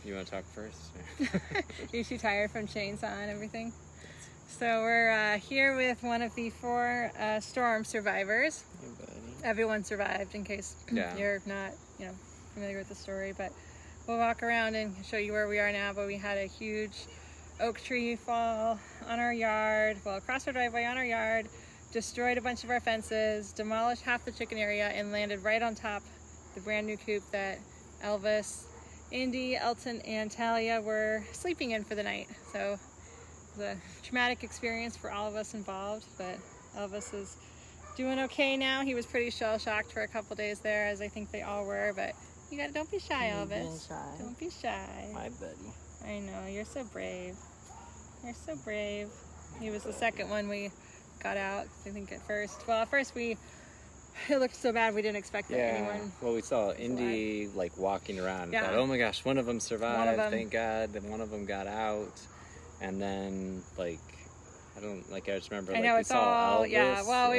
You want to talk first? Are you too tired from chainsaw and everything? So we're here with one of the 4 storm survivors. Hey, buddy. Everyone survived, in case you're not, familiar with the story. But we'll walk around and show you where we are now. But we had a huge oak tree fall on our yard, well, across our driveway on our yard, destroyed a bunch of our fences, demolished half the chicken area, and landed right on top the brand new coop that Elvis, Indy, Elton, and Talia were sleeping in for the night. So it was a traumatic experience for all of us involved, but Elvis is doing okay now. He was pretty shell-shocked for a couple days there, as I think they all were, but don't be shy, Elvis. Don't be shy. My buddy. I know, you're so brave. You're so brave. He was the second one we got out, I think at first. Well, at first it looked so bad we didn't expect that anyone. Well, we saw Indy like walking around. Yeah. Thought, oh my gosh, one of them survived. Thank God. Then one of them got out, and then I just remember. I know, we it's saw all Elvis, Well,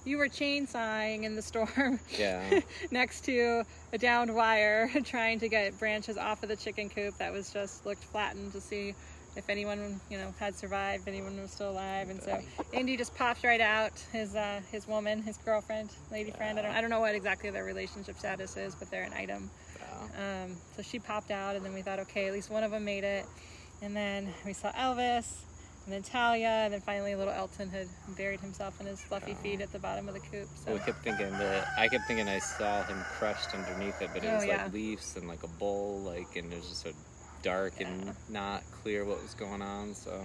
you were chainsawing in the storm. Yeah. Next to a downed wire, trying to get branches off of the chicken coop that was just looked flattened to see if anyone, had survived, anyone was still alive. And so Indy just popped right out. His woman, his girlfriend, lady friend, I don't know what exactly their relationship status is, but they're an item. So she popped out, and then we thought, okay, at least one of them made it. And then we saw Elvis, and then Talia, and then finally little Elton had buried himself in his fluffy feet at the bottom of the coop. So I kept thinking I saw him crushed underneath it, but it was like leaves and like a bowl, and it was just so dark and not clear what was going on. So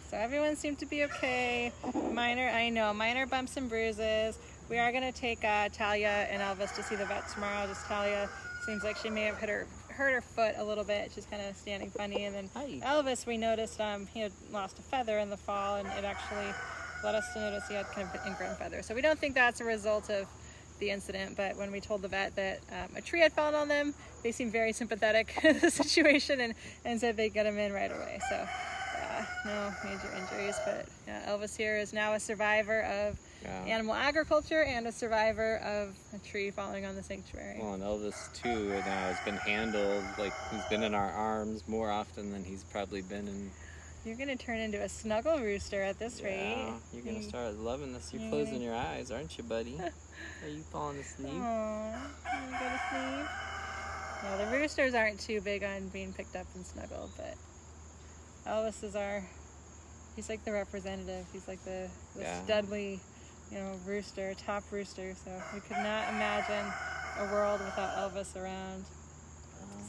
so everyone seemed to be okay. Minor bumps and bruises. We are gonna take Talia and Elvis to see the vet tomorrow. Just Talia seems like she may have hurt her foot a little bit. She's kind of standing funny. And then Elvis, we noticed he had lost a feather in the fall, and it actually led us to notice he had kind of an ingrown feather. So we don't think that's a result of the incident, but when we told the vet that a tree had fallen on them, they seemed very sympathetic to the situation and said they'd get him in right away. So no major injuries, but Elvis here is now a survivor of animal agriculture and a survivor of a tree falling on the sanctuary. Well, and Elvis too now has been handled, he's been in our arms more often than he's probably been in. You're gonna turn into a snuggle rooster at this rate. You're gonna start loving this. You're closing your eyes, aren't you, buddy? Are you falling asleep? Aww, you go to sleep? No, the roosters aren't too big on being picked up and snuggled, but Elvis is he's like the representative. He's like the studly, rooster, top rooster. So we could not imagine a world without Elvis around.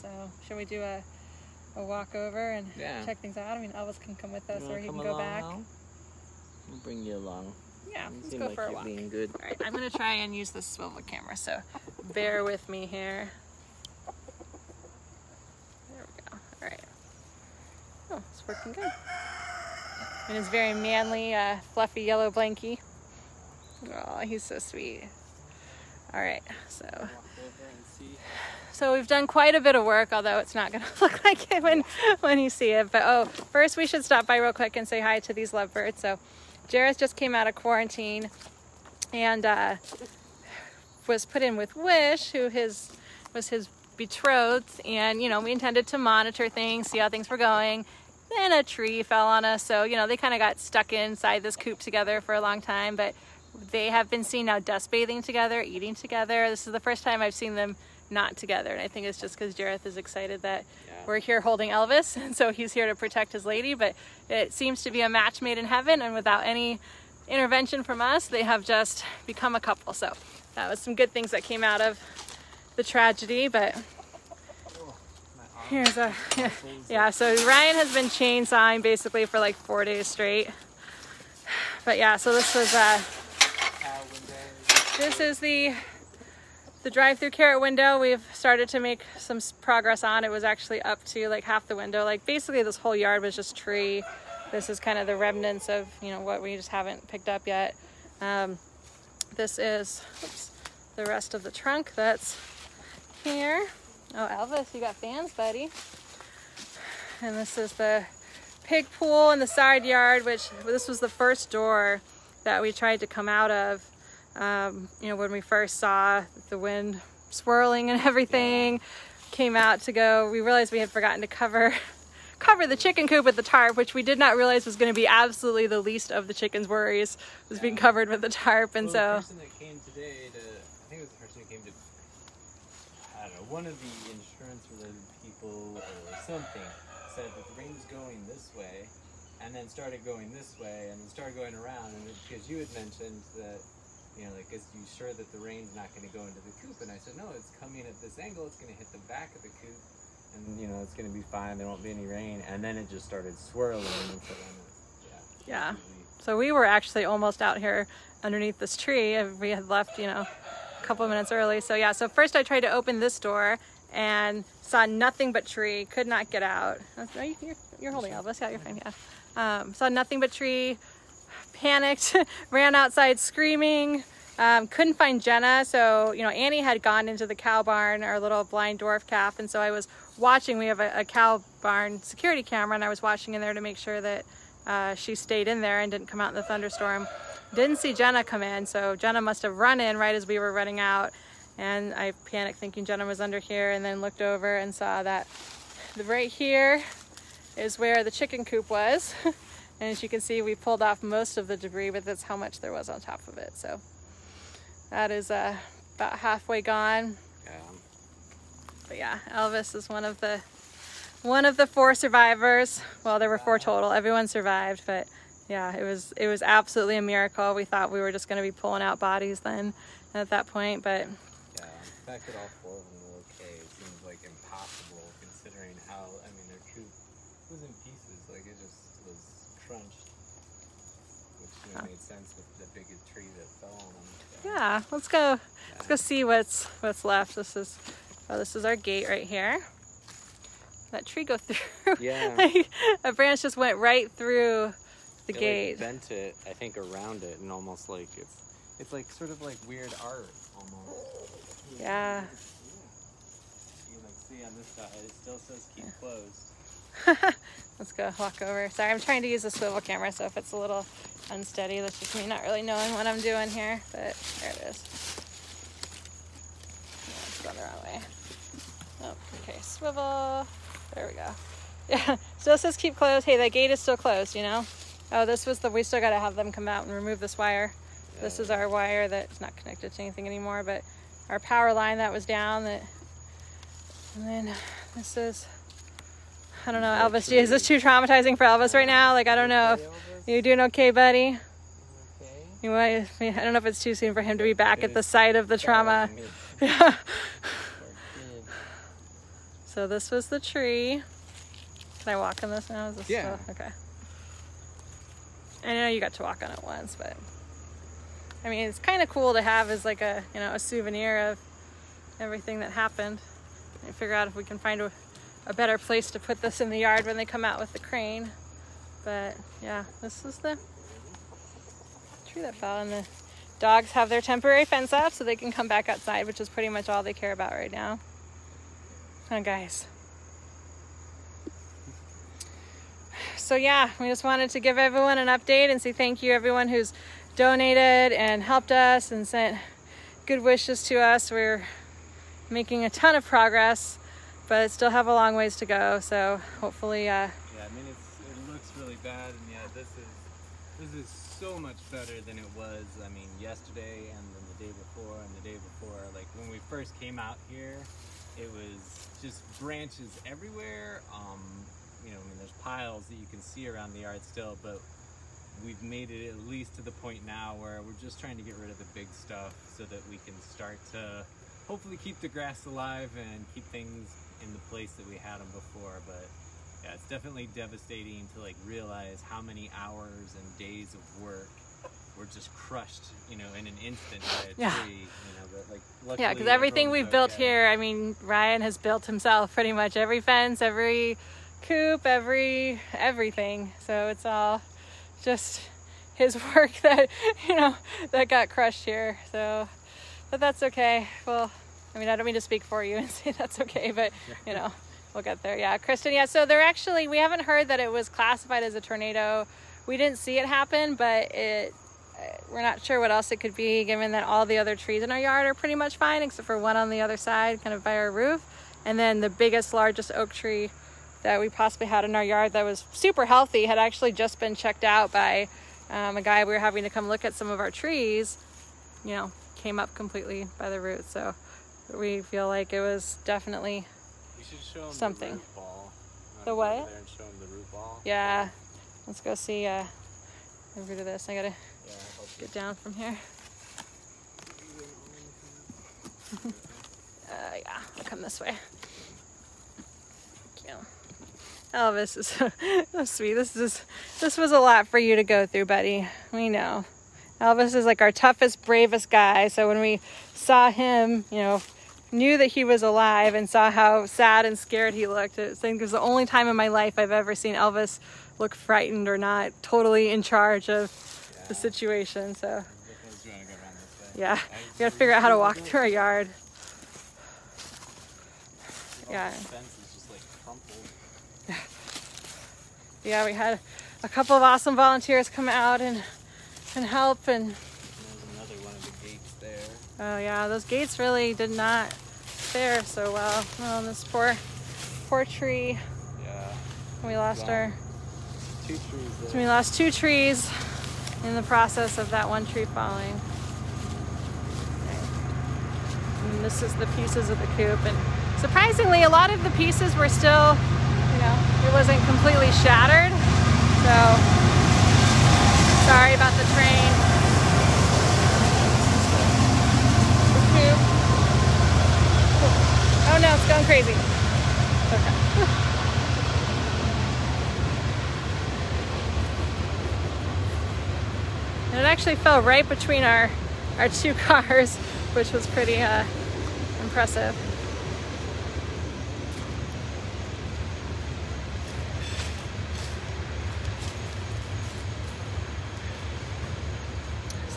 So should we do a walk over and check things out? I mean, Elvis can come with us, or he can go back. We'll bring you along. Yeah, let's go for a walk. Being good. All right, I'm gonna try and use this swivel camera, so bear with me here. There we go. All right. Oh, it's working good. And his very manly, fluffy yellow blankie. Oh, he's so sweet. All right, so we've done quite a bit of work, although it's not going to look like it when you see it. But first we should stop by real quick and say hi to these lovebirds. So Jareth just came out of quarantine and was put in with Wish, who was his betrothed, and we intended to monitor things, see how things were going. Then a tree fell on us, so they kind of got stuck inside this coop together for a long time. But they have been seen now dust bathing together, eating together. This is the first time I've seen them not together, and I think it's just because Jareth is excited that we're here holding Elvis, and so he's here to protect his lady. But it seems to be a match made in heaven, and without any intervention from us, they have just become a couple. So that was some good things that came out of the tragedy. But here's so Ryan has been chainsawing basically for 4 days straight. But so this is the drive-through carrot window. We've started to make some progress on. It was actually up to half the window. Basically this whole yard was just tree. This is kind of the remnants of what we just haven't picked up yet. This is the rest of the trunk that's here. Oh, Elvis, you got fans, buddy. And this is the pig pool in the side yard, which this was the first door that we tried to come out of. When we first saw the wind swirling and everything, came out to go, we realized we had forgotten to cover the chicken coop with the tarp, which we did not realize was going to be absolutely the least of the chickens' worries, was being covered with the tarp. And well, the person that came today to, I think it was the person who came to, I don't know, one of the insurance-related people or something, said that the rain was going this way, and then started going this way, and then started going around, and because you had mentioned that, you know, like, is you sure that the rain's not going to go into the coop? And I said, no, it's coming at this angle, it's going to hit the back of the coop, and, you know, it's going to be fine, there won't be any rain. And then it just started swirling, and so then, yeah. So we were actually almost out here underneath this tree. We had left, you know, a couple of minutes early. So yeah, so first I tried to open this door and saw nothing but tree, could not get out. You're holding Elvis, yeah, you're fine, yeah. Saw nothing but tree, panicked, ran outside screaming, couldn't find Jenna. So, you know, Annie had gone into the cow barn, our little blind dwarf calf. And so I was watching, we have a cow barn security camera, and I was watching in there to make sure that she stayed in there and didn't come out in the thunderstorm. Didn't see Jenna come in. So Jenna must have run in right as we were running out. And I panicked thinking Jenna was under here, and then looked over and saw that right here is where the chicken coop was. And as you can see, we pulled off most of the debris, but that's how much there was on top of it. So that is about halfway gone. Yeah. But yeah, Elvis is one of the 4 survivors. Well, there were 4 total. Everyone survived, but yeah, it was absolutely a miracle. We thought we were just going to be pulling out bodies then at that point, but yeah, the fact that all 4 of them were okay seems like impossible considering how, I mean, their coop was in pieces. Like, it just was crunched, which, you know, made sense with the big tree that fell on them. So. Yeah, let's go see what's left. This is our gate right here. That tree go through. Yeah. Like, a branch just went right through the gate. Like, bent it, I think, around it, and almost like it's like sort of like weird art almost. Yeah. You can like see on this side, it still says keep closed. Let's go walk over. Sorry, I'm trying to use a swivel camera, so if it's a little unsteady, that's just me not really knowing what I'm doing here, but there it is. Yeah, it's going the wrong way. Oh, okay, swivel. There we go. Yeah, still says keep closed. Hey, that gate is still closed, you know? Oh, we still got to have them come out and remove this wire. Yeah. This is our wire that's not connected to anything anymore, but our power line that was down. And then this is, I don't know, Elvis, is this too traumatizing for Elvis right now? Like, I don't know. You doing okay, buddy? Okay. I don't know if it's too soon for him to be back at the site of the trauma. Yeah. So this was the tree. Can I walk on this now? Is this yeah. Still? Okay. I know you got to walk on it once, but I mean, it's kind of cool to have as like a, you know, a souvenir of everything that happened. And figure out if we can find a better place to put this in the yard when they come out with the crane. But yeah, this is the tree that fell, and the dogs have their temporary fence up so they can come back outside, which is pretty much all they care about right now. Oh, guys. So yeah, we just wanted to give everyone an update and say thank you everyone who's donated and helped us and sent good wishes to us. We're making a ton of progress, but still have a long ways to go. So hopefully, yeah, I mean, it looks really bad, and yeah, this is so much better than it was. I mean, yesterday and then the day before and the day before. Like when we first came out here, it was just branches everywhere. You know, I mean, there's piles that you can see around the yard still, but we've made it at least to the point now where we're just trying to get rid of the big stuff so that we can start to hopefully keep the grass alive and keep things in the place that we had them before. But yeah, it's definitely devastating to like realize how many hours and days of work were just crushed, you know, in an instant by a tree, you know, but like luckily, yeah, because everything we've built here, I mean, Ryan has built himself pretty much, every fence, every coop, everything. So it's all just his work that, you know, that got crushed here. So, but that's okay. Well, I mean, I don't mean to speak for you and say that's okay, but you know, we'll get there. Yeah, Kristen, yeah, so they're actually, we haven't heard that it was classified as a tornado. We didn't see it happen, but we're not sure what else it could be, given that all the other trees in our yard are pretty much fine, except for one on the other side, kind of by our roof. And then the biggest, largest oak tree that we possibly had in our yard that was super healthy had actually just been checked out by a guy we were having to come look at some of our trees, you know, came up completely by the roots. So we feel like it was definitely should show him something. The root ball. The what? Go over there and show him the root ball. Yeah. Let's go see over to this. I gotta Yeah, get down from here. Yeah, I'll come this way. Thank you. Elvis is so sweet. This was a lot for you to go through, buddy. We know. Elvis is like our toughest, bravest guy. So when we saw him, you know, knew that he was alive and saw how sad and scared he looked. I think it was the only time in my life I've ever seen Elvis look frightened or not totally in charge of the situation. So yeah, we gotta figure out how to walk through our yard. Yeah. The fence is just like crumpled. Yeah, we had a couple of awesome volunteers come out and help, and there's another one of the gates there. Oh yeah, those gates really did not fare so well. Oh, this poor tree. Yeah. We lost our 2 trees there. So we lost 2 trees in the process of that one tree falling. And this is the pieces of the coop, and surprisingly a lot of the pieces were still, you know, it wasn't completely shattered. So sorry about the train. The coop. Oh no, it's going crazy. Okay. And it actually fell right between our 2 cars, which was pretty impressive.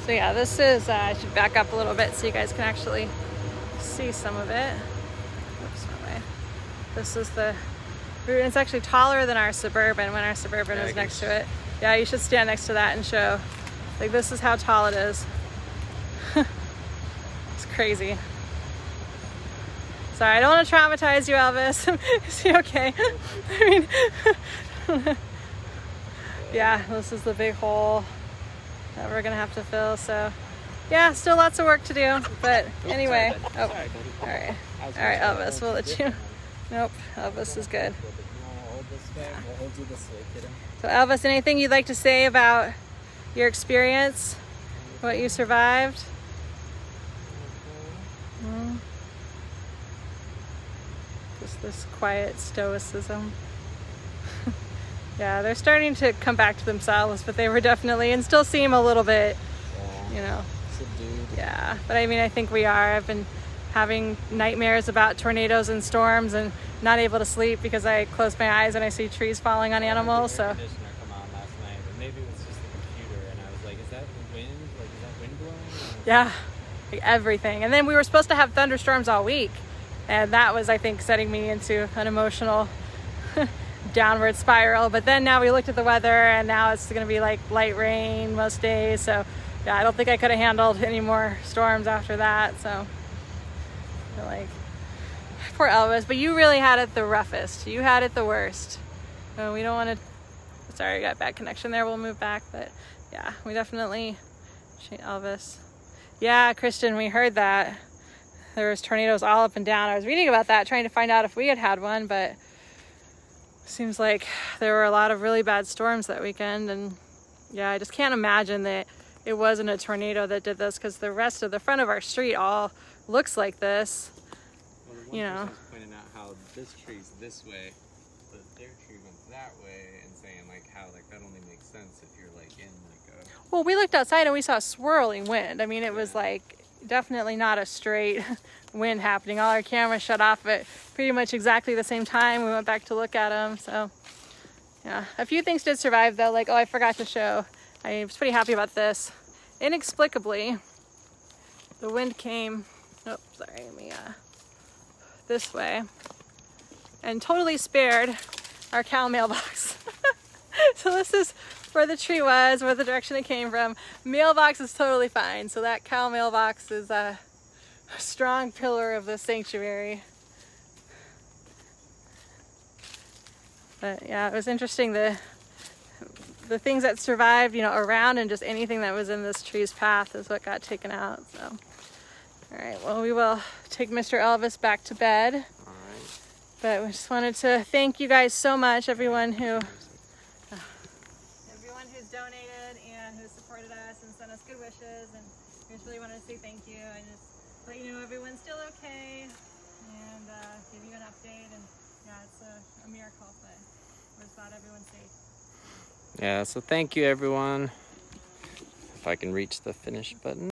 So yeah, this is, I should back up a little bit so you guys can actually see some of it. Oops, wrong way. This is the root. It's actually taller than our Suburban when our Suburban was next to it. Yeah, you should stand next to that and show. Like, this is how tall it is. It's crazy. Sorry, I don't want to traumatize you, Elvis. Is he okay? I mean, yeah, this is the big hole that we're gonna have to fill. So, yeah, still lots of work to do. But anyway, oh, all right, Elvis, we'll let you. Nope, Elvis is good. So, Elvis, anything you'd like to say about your experience, what you survived? Just this quiet stoicism. Yeah, they're starting to come back to themselves, but they were definitely, and still seem a little bit, you know. Subdued. Yeah, but I mean, I think we are. I've been having nightmares about tornadoes and storms and not able to sleep because I close my eyes and I see trees falling on animals. So. Maybe it was just the computer, and I was like, is that the wind? Like, is that wind blowing? Yeah, like everything. And then we were supposed to have thunderstorms all week, and that was, I think, setting me into an emotional downward spiral. But then now we looked at the weather, and now it's going to be like light rain most days. So yeah, I don't think I could have handled any more storms after that. So I feel like, poor Elvis, but you really had it the roughest. You had it the worst. So we don't want to. Sorry, I got bad connection there. We'll move back, but yeah, we definitely. Elvis. Yeah, Christian, we heard that there was tornadoes all up and down. I was reading about that, trying to find out if we had one, but seems like there were a lot of really bad storms that weekend. And yeah, I just can't imagine that it wasn't a tornado that did this, because the rest of the front of our street all looks like this. Well, the one you know, person was pointing out how this tree's this way, but their tree went that way, and saying like how like that only makes sense if you're like in like a. Well, we looked outside and we saw swirling wind. I mean, it was like definitely not a straight wind happening. All our cameras shut off at pretty much exactly the same time. We went back to look at them. So yeah, a few things did survive though. Like, oh, I forgot to show. I was pretty happy about this. Inexplicably, the wind came, oh, sorry, let me, this way, and totally spared our cow mailbox. So this is where the tree was, where the direction it came from. Mailbox is totally fine. So that cow mailbox is a strong pillar of the sanctuary. But yeah, it was interesting, the things that survived, you know, around, and just anything that was in this tree's path is what got taken out. So, all right, well, we will take Mr. Elvis back to bed. All right. But we just wanted to thank you guys so much, everyone who's donated and who supported us and sent us good wishes. And we just really wanted to say thank you and just let you know everyone's still okay and give you an update. And yeah, it's a miracle, but we're just glad everyone's safe. Yeah, so thank you everyone. If I can reach the finish button.